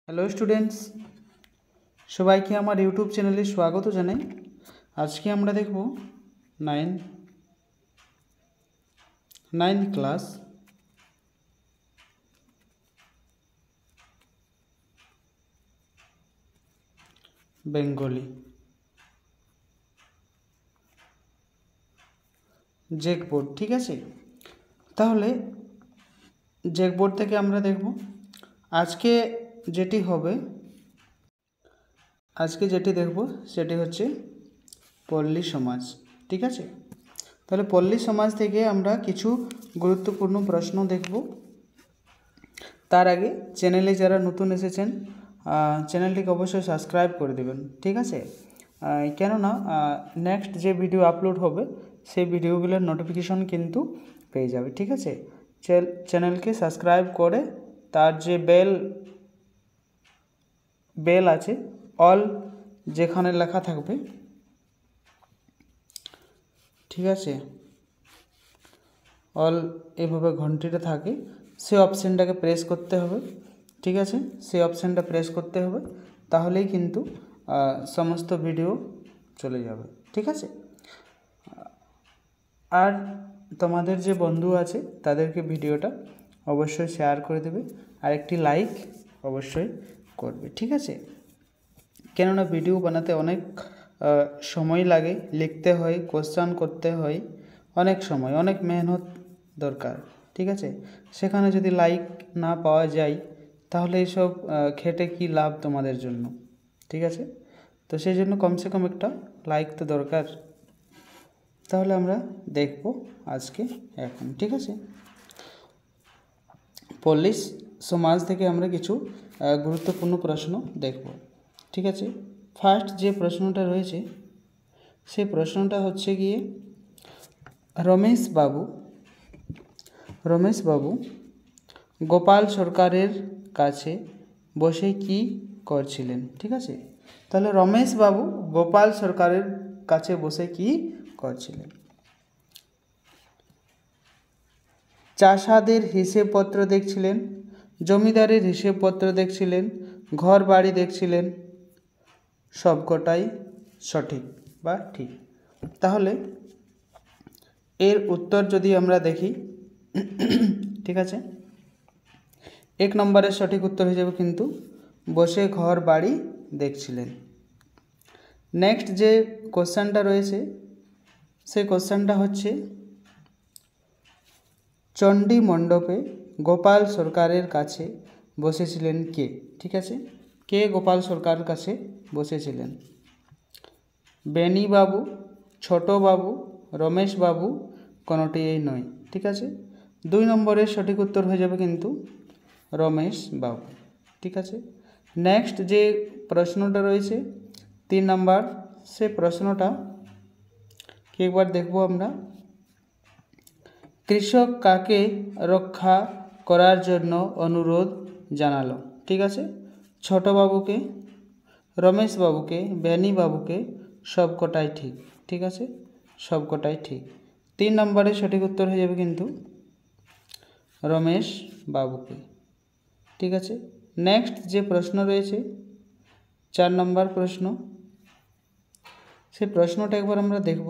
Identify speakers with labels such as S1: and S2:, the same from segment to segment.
S1: Hello students, সবাইকে আমার YouTube চ্যানেলে স্বাগত জানাই। আজকে আমরা দেখব নাইন ক্লাস বেঙ্গলি জ্যাকবোর্ড। ঠিক আছে, তাহলে জ্যাকবোর্ড থেকে আমরা দেখব আজকে যেটি দেখব সেটি হচ্ছে পল্লী সমাজ। ঠিক আছে, তাহলে পল্লী সমাজ থেকে আমরা কিছু গুরুত্বপূর্ণ প্রশ্ন দেখব। তার আগে চ্যানেলে যারা নতুন এসেছেন চ্যানেলটিকে অবশ্যই সাবস্ক্রাইব করে দেবেন। ঠিক আছে, কেননা নেক্সট যে ভিডিও আপলোড হবে সেই ভিডিওগুলোর নোটিফিকেশন কিন্তু পেয়ে যাবে। ঠিক আছে, চ্যানেলকে সাবস্ক্রাইব করে তার যে বেল আছে অল যেখানে লেখা থাকবে, ঠিক আছে, অল এভাবে ঘন্টিটা থাকে, সেই অপশানটাকে প্রেস করতে হবে। ঠিক আছে, সেই অপশানটা প্রেস করতে হবে, তাহলেই কিন্তু সমস্ত ভিডিও চলে যাবে। ঠিক আছে, আর তোমাদের যে বন্ধু আছে তাদেরকে ভিডিওটা অবশ্যই শেয়ার করে দেবে আর একটি লাইক অবশ্যই করবে। ঠিক আছে, কেননা ভিডিও বানাতে অনেক সময় লাগে, লিখতে হয়, কোশ্চেন করতে হয়, অনেক সময় অনেক মেহনত দরকার। ঠিক আছে, সেখানে যদি লাইক না পাওয়া যায় তাহলে এইসব খেটে কি লাভ তোমাদের জন্য। ঠিক আছে, তো সেই জন্য কমসে কম একটা লাইক তো দরকার। তাহলে আমরা দেখব আজকে এখন। ঠিক আছে, পল্লী সমাজ থেকে আমরা কিছু গুরুত্বপূর্ণ প্রশ্ন দেখব। ঠিক আছে, ফার্স্ট যে প্রশ্নটা রয়েছে সেই প্রশ্নটা হচ্ছে গিয়ে রমেশ বাবু গোপাল সরকারের কাছে বসে কি করছিলেন। ঠিক আছে, তাহলে রমেশ বাবু গোপাল সরকারের কাছে বসে কি করছিলেন? চাষাদের হিসেবপত্র দেখছিলেন, জমিদারের হিসেবপত্র দেখছিলেন, ঘর বাড়ি দেখছিলেন, সবকটাই সঠিক বা ঠিক। তাহলে এর উত্তর যদি আমরা দেখি, ঠিক আছে, 1 নম্বরের সঠিক উত্তর হয়ে যাবে কিন্তু বসে ঘর বাড়ি দেখছিলেন। নেক্সট যে কোশ্চেনটা রয়েছে সেই কোশ্চেনটা হচ্ছে চণ্ডী মণ্ডপে গোপাল সরকারের কাছে বসেছিলেন কে? ঠিক আছে, কে গোপাল সরকারের কাছে বসেছিলেন? বেণীবাবু, ছোটবাবু, রমেশবাবু, কোনোটি এই নয়। ঠিক আছে, 2 নম্বরের সঠিক উত্তর হয়ে যাবে কিন্তু রমেশবাবু। ঠিক আছে, নেক্সট যে প্রশ্নটা রয়েছে 3 নম্বর, সে প্রশ্নটা কি একবার দেখব আমরা। কৃষক কাকে রক্ষা করার জন্য অনুরোধ জানালো? ঠিক আছে, ছোটবাবুকে, রমেশবাবুকে, বেণীবাবুকে, সবকটাই ঠিক। ঠিক আছে, সবকটাই ঠিক। 3 নম্বরের সঠিক উত্তর হয়ে যাবে কিন্তু রমেশবাবুকে। ঠিক আছে, নেক্সট যে প্রশ্ন রয়েছে 4 নম্বর প্রশ্ন, সেই প্রশ্নটা একবার আমরা দেখব।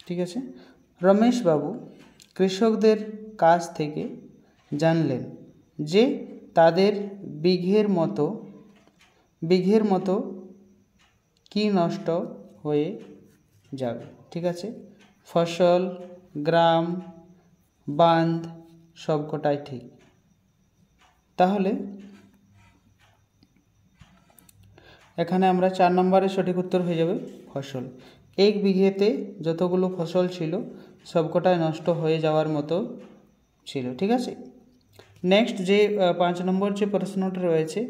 S1: ঠিক আছে, রমেশবাবু কৃষকদের কাছ থেকে জানলেন যে তাদের বিঘের মতো কি নষ্ট হয়ে যাবে। ঠিক আছে, ফসল, গ্রাম, বাঁধ, সবকটাই ঠিক। তাহলে এখানে আমরা 4 নম্বরের সঠিক উত্তর হয়ে যাবে ফসল। 1 বিঘেতে যতগুলো ফসল ছিল সবকটাই নষ্ট হয়ে যাওয়ার মতো ছিল। ঠিক আছে, নেক্সট যে 5 নম্বর যে প্রশ্নটা রয়েছে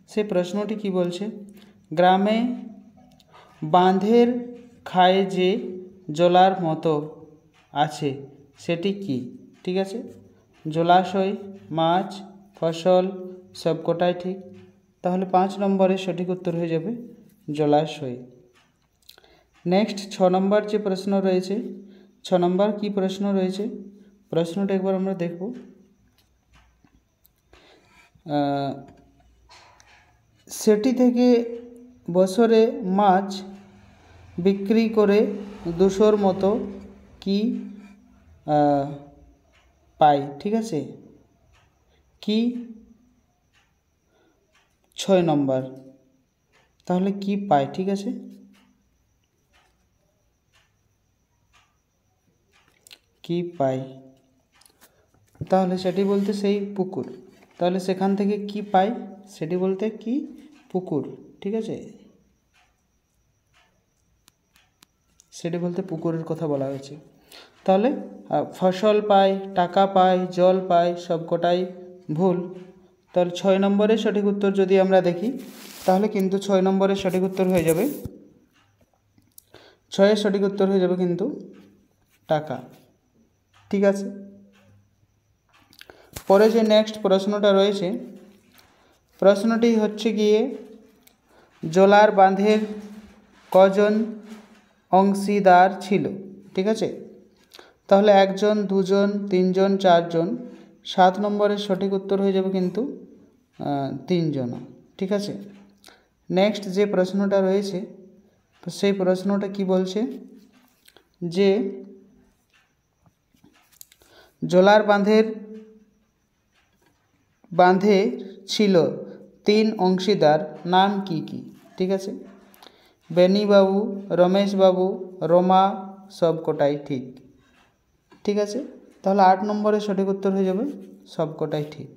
S1: সেই প্রশ্নটি কি বলছে? গ্রামে বাঁধের খায়ে যে জলার মতো আছে সেটি কি? ঠিক আছে, জলাশয়, মাছ, ফসল, সবকটাই ঠিক। তাহলে 5 নম্বরের সঠিক উত্তর হয়ে যাবে জলাশয়। নেক্সট 6 নম্বর যে প্রশ্ন রয়েছে, 6 নম্বর কি প্রশ্ন রয়েছে প্রশ্নটা একবার আমরা দেখব। সেটি থেকে বছরে মাছ বিক্রি করে 200-র মতো কি পায়। ঠিক আছে, কি 6 নম্বর, তাহলে কি পায়। ঠিক আছে, কি পায়, তাহলে সেটি বলতে সেই পুকুর, তাহলে সেখান থেকে কি পায় সেটি বলতে কি পুকুর। ঠিক আছে, সেটি বলতে পুকুরের কথা বলা হয়েছে। তাহলে ফসল পায়, টাকা পায়, জল পায়, সবকটাই ভুল। তাহলে 6 নম্বরের সঠিক উত্তর যদি আমরা দেখি, তাহলে কিন্তু 6 নম্বরের সঠিক উত্তর হয়ে যাবে, 6-এর সঠিক উত্তর হয়ে যাবে কিন্তু টাকা। ঠিক আছে, পরে যে নেক্সট প্রশ্নটা রয়েছে, প্রশ্নটি হচ্ছে গিয়ে জোলার বাঁধের কজন অংশীদার ছিল। ঠিক আছে, তাহলে 1 জন, 2 জন, 3 জন, 4 জন। 7 নম্বরের সঠিক উত্তর হয়ে যাবে কিন্তু 3 জন। ঠিক আছে, নেক্সট যে প্রশ্নটা রয়েছে সেই প্রশ্নটা কি বলছে যে জোলার বাঁধে ছিল 3 অংশীদার, নাম কি কি। ঠিক আছে, বেনিবাবু, রমেশবাবু, রমা, সবকটাই ঠিক। ঠিক আছে, তাহলে 8 নম্বরের সঠিক উত্তর হয়ে যাবে সবকটাই ঠিক।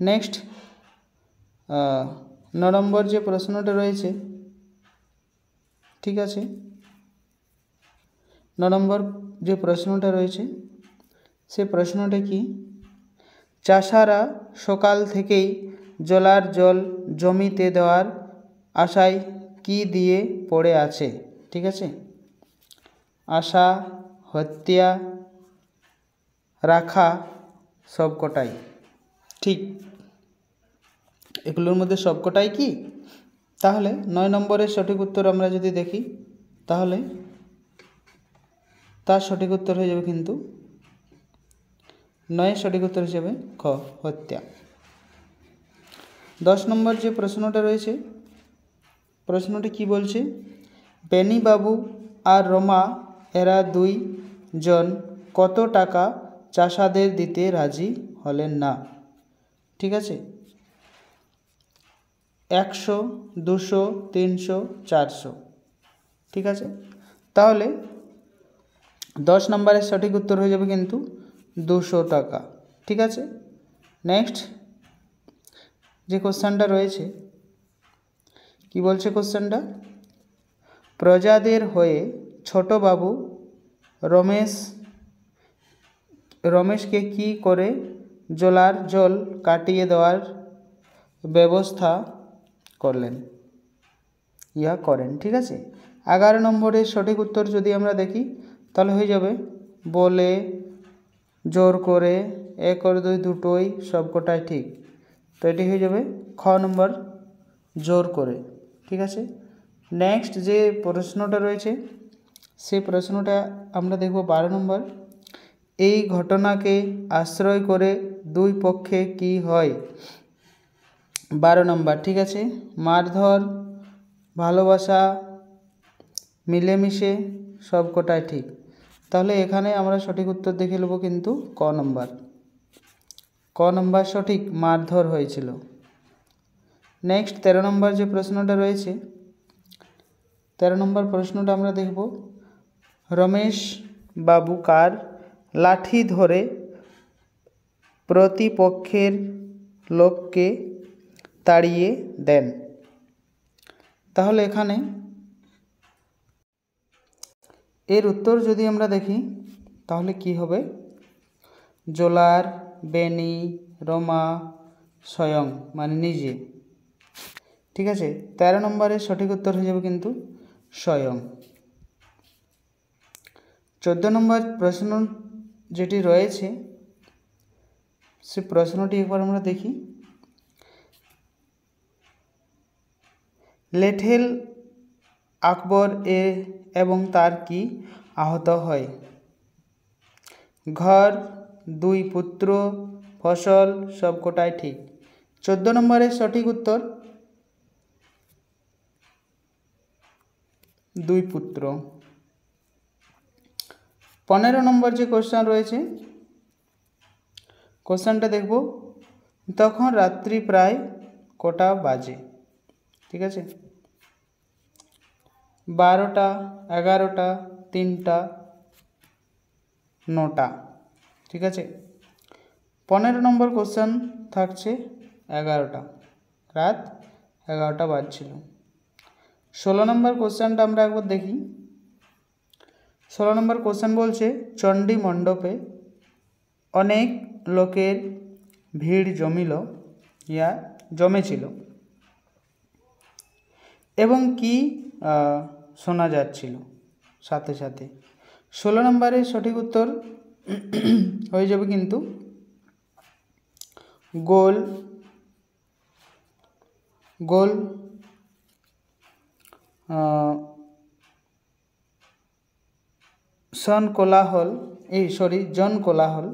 S1: নেক্সট 9 নম্বর যে প্রশ্নটা রয়েছে, ঠিক আছে, 9 নম্বর যে প্রশ্নটা রয়েছে সে প্রশ্নটা কি, চাষারা সকাল থেকেই জলার জল জমিতে দেওয়ার আশায় কি দিয়ে পড়ে আছে। ঠিক আছে, আশা, হত্যা, রাখা, সবকটাই ঠিক। এগুলোর মধ্যে সবকটাই কি, তাহলে 9 নম্বরের সঠিক উত্তর আমরা যদি দেখি, তাহলে তার সঠিক উত্তর হয়ে যাবে কিন্তু 9-এর সঠিক উত্তর হিসেবে খ, হত্যা। 10 নম্বর যে প্রশ্নটা রয়েছে, প্রশ্নটি কি বলছে, বেনিবাবু আর রমা এরা 2 জন কত টাকা চাষাদের দিতে রাজি হলেন না। ঠিক আছে, 100, 200, 300, 400। ঠিক আছে, তাহলে 10 নম্বরের সঠিক উত্তর হয়ে যাবে কিন্তু 200 টাকা। ঠিক আছে, নেক্সট যে কোশ্চেনটা রয়েছে, কি বলছে কোশ্চেনটা, প্রজাদের হয়ে ছোটবাবু রমেশকে কি করে জলার জল কাটিয়ে দেওয়ার ব্যবস্থা করেন। ঠিক আছে, 11 নম্বরের সঠিক উত্তর যদি আমরা দেখি, তাহলে হয়ে যাবে বলে, জোর করে, 1 আর 2 দুটোই, সবকটাই ঠিক। তো এটি হয়ে যাবে খ নম্বর, জোর করে। ঠিক আছে, নেক্সট যে প্রশ্নটা রয়েছে সেই প্রশ্নটা আমরা দেখব 12 নম্বর, এই ঘটনাকে আশ্রয় করে 2 পক্ষে কি হয়। 12 নম্বর, ঠিক আছে, মারধর, ভালোবাসা, মিলেমিশে, সবকটাই ঠিক। তাহলে এখানে আমরা সঠিক উত্তর দেখে নেব কিন্তু ক নম্বর, ক নম্বর সঠিক, মারধর হয়েছিল। নেক্সট 13 নম্বর যে প্রশ্নটা রয়েছে, 13 নম্বর প্রশ্নটা আমরা দেখব, রমেশ বাবু কার লাঠি ধরে প্রতিপক্ষের লোককে তাড়িয়ে দেন। তাহলে এখানে এর উত্তর যদি আমরা দেখি, তাহলে কি হবে, জোলার, বেনি, রমা, স্বয়ং মানে নিজে। ঠিক আছে, 13 নম্বরের সঠিক উত্তর হয়ে যাবে কিন্তু স্বয়ং। 14 নম্বর প্রশ্ন যেটি রয়েছে সে প্রশ্নটি একবার আমরা দেখি, লেঠেল আকবর এবং তার কি আহত হয়। ঘর, 2 পুত্র, ফসল সবকটাই ঠিক। 14 নম্বরের সঠিক উত্তর দুই পুত্র। 15 নম্বর যে কোশ্চেন রয়েছে, কোশ্চেনটা দেখব, তখন রাত্রি প্রায় কটা বাজে? ঠিক আছে, 12টা, 11টা, 3টা, 9টা। ঠিক আছে, 15 নম্বর কোশ্চেন থাকছে 11টা, রাত 11টা বাজছিল। 16 নম্বর কোশ্চেনটা আমরা একবার দেখি। 16 নম্বর কোশ্চেন বলছে, চণ্ডী মণ্ডপে অনেক লোকের ভিড় জমেছিল এবং কি শোনা যাচ্ছিল সাথে সাথে? 16 নম্বরের সঠিক উত্তর হয়ে যাবে কিন্তু গোল গোল জন কোলাহল,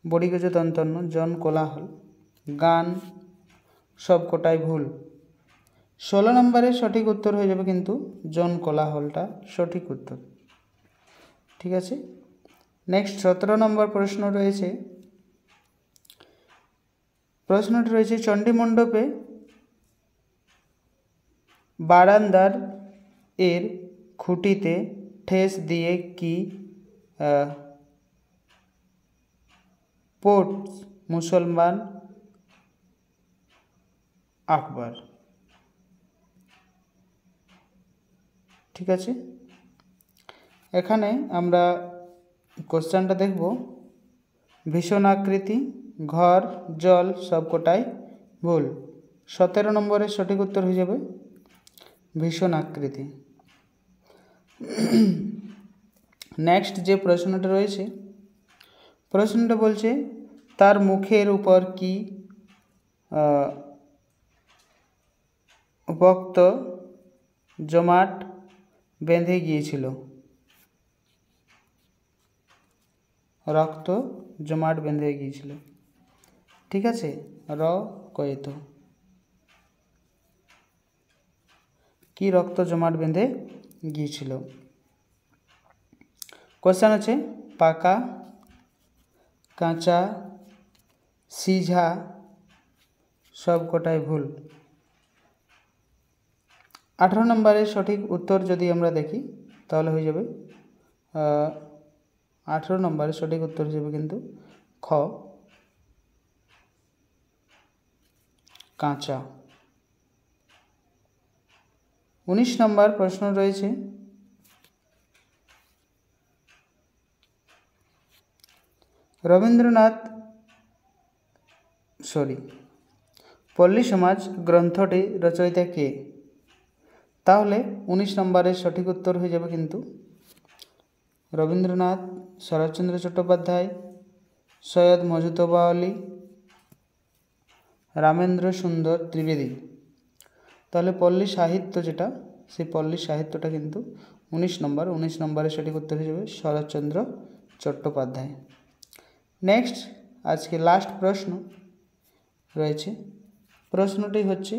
S1: বড়িগজ দন্তন্য, জন কোলাহল, গান সবকটাই ভুল। 16 নম্বরের সঠিক উত্তর হয়ে যাবে কিন্তু জন কোলাহলটা সঠিক উত্তর। ঠিক আছে, নেক্সট 17 নম্বর প্রশ্ন রয়েছে। প্রশ্নটি রয়েছে, চণ্ডী মণ্ডপে বারান্দার এর খুঁটিতে ঠেস দিয়ে কি পোর্ট মুসলমান আকবর? ঠিক আছে, এখানে আমরা কোশ্চেনটা দেখব, ভীষণ আকৃতি, ঘর, জল সবকটাই ভুল। 17 নম্বরের সঠিক উত্তর হয়ে যাবে ভীষণ আকৃতি। নেক্সট যে প্রশ্নটা রয়েছে, প্রশ্নটা বলছে, তার মুখের উপর কি রক্ত জমাট বেঁধে গিয়েছিল? রক্ত জমাট বেঁধে গিয়েছিল। ঠিক আছে, কয়েত কি রক্ত জমাট বেঁধে গিয়েছিল? কোশ্চেন আছে, পাকা, কাঁচা, সিঝা সবকটাই ভুল। 18 নম্বরের সঠিক উত্তর যদি আমরা দেখি তাহলে হয়ে যাবে 18 নম্বরের সঠিক উত্তর হয়ে যাবে কিন্তু খ, কাঁচা। 19 নম্বর প্রশ্ন রয়েছে, পল্লী সমাজ গ্রন্থটি রচয়িতা কে? তাহলে 19 নম্বরের সঠিক উত্তর হয়ে যাবে কিন্তু রবীন্দ্রনাথ, শরৎচন্দ্র চট্টোপাধ্যায়, সৈয়দ মজুতবা আলী, রামেন্দ্র সুন্দর ত্রিবেদী। তাহলে পল্লী সাহিত্য যেটা, সেই পল্লী সাহিত্যটা কিন্তু 19 নম্বরের সঠিক উত্তর হয়ে যাবে শরৎচন্দ্র চট্টোপাধ্যায়। নেক্সট আজকে লাস্ট প্রশ্ন রয়েছে। প্রশ্নটি হচ্ছে,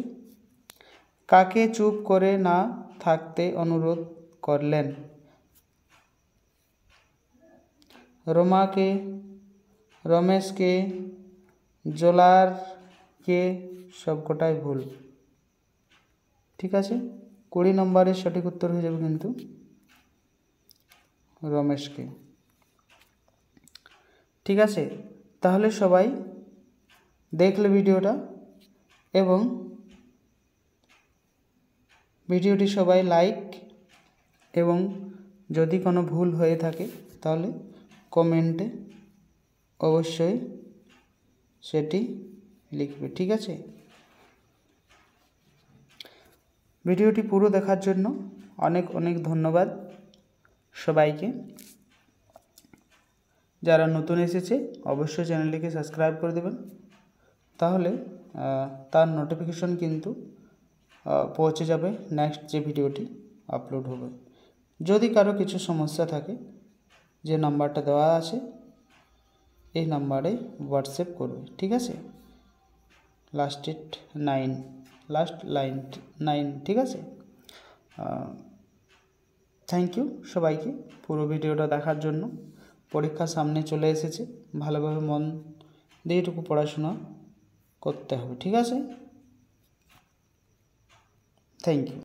S1: কাকে চুপ করে না থাকতে অনুরোধ করলেন? রমাকে, রমেশকে, জোলারকে সবকটাই ভুল। ঠিক আছে, 20 নম্বরের সঠিক উত্তর হয়ে যাবে কিন্তু রমেশকে। ঠিক আছে, তাহলে সবাই দেখলে ভিডিওটা এবং ভিডিওটি সবাই লাইক এবং যদি কোনো ভুল হয়ে থাকে তাহলে কমেন্টে অবশ্যই সেটি লিখবে। ঠিক আছে, ভিডিওটি পুরো দেখার জন্য অনেক অনেক ধন্যবাদ সবাইকে। যারা নতুন এসেছে অবশ্যই চ্যানেলটিকে সাবস্ক্রাইব করে দেবেন, তাহলে তার নোটিফিকেশন কিন্তু পৌঁছে যাবে নেক্সট যে ভিডিওটি আপলোড হবে। যদি কারো কিছু সমস্যা থাকে, যে নাম্বারটা দেওয়া আছে এই নাম্বারে হোয়াটসঅ্যাপ করবে, ঠিক আছে। লাস্ট লাইন 9, ঠিক আছে। থ্যাংক ইউ সবাইকে পুরো ভিডিওটা দেখার জন্য। পরীক্ষা সামনে চলে এসেছে, ভালোভাবে মন দিয়ে এটুকু পড়াশোনা করতে হবে, ঠিক আছে। Thank you.